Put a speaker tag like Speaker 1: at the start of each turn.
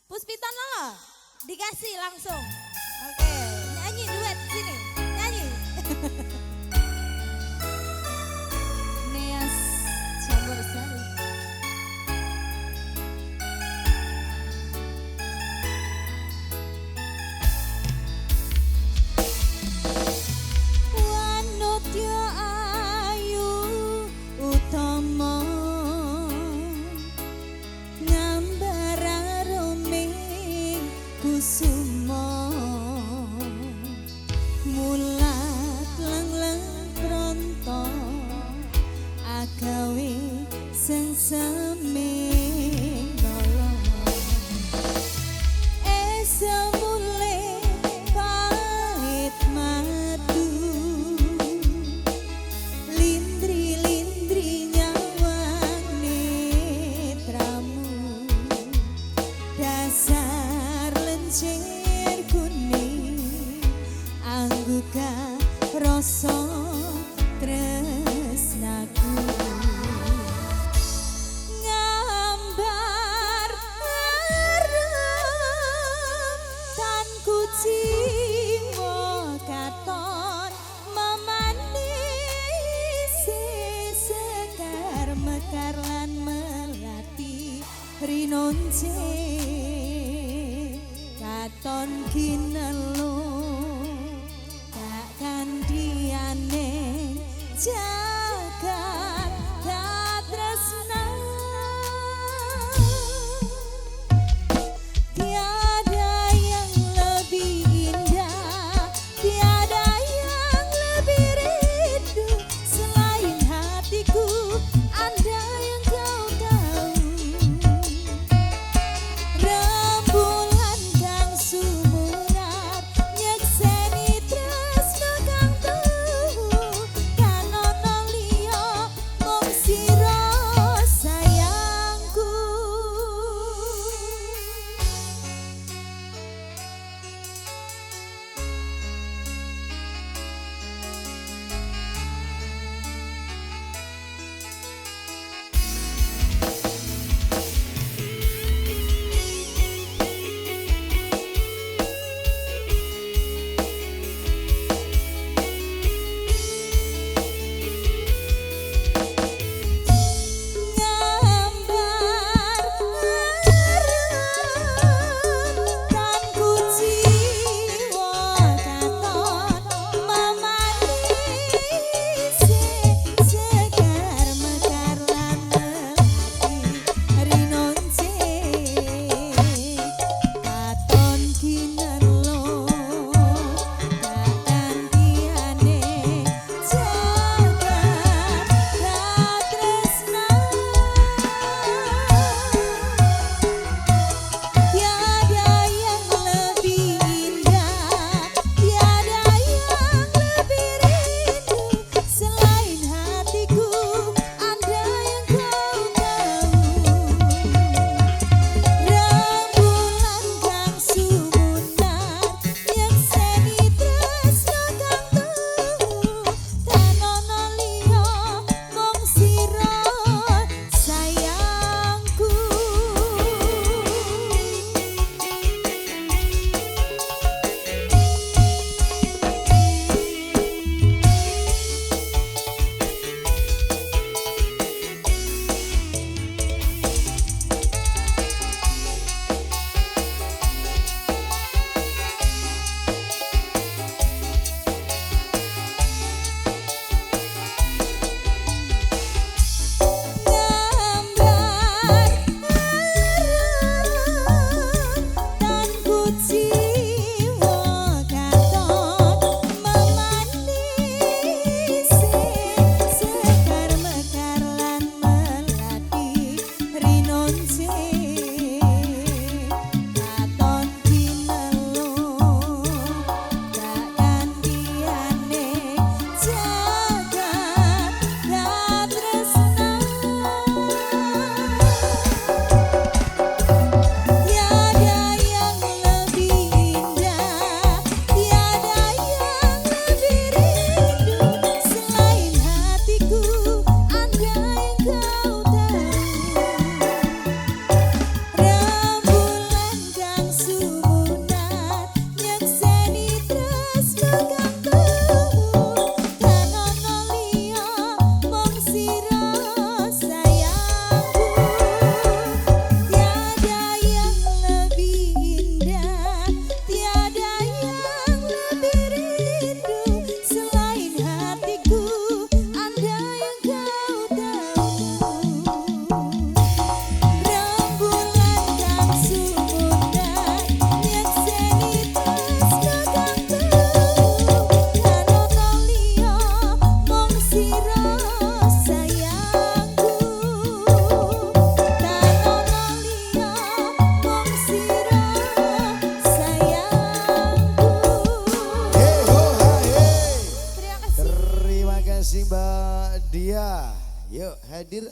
Speaker 1: Puspitan lo dikasih langsung. Oke, nyanyi duet sini. Nyanyi. Neas Campur Sari. Wanotya ayu utama kusuma mulat lang pronto agawe sengseme nolong esamule pahit madu lindri nyawane tramu dasar lencir kuning angguka rasa tresnaku ngambar arep tan kucimo katon memanisi sekar mekar lan melati rinonce katon kinelo tak kandiane jagat tresna tiada yang lebih indah tiada yang lebih rindu selain hatiku ada yang kau tahu rembulan kang sumunar
Speaker 2: hadir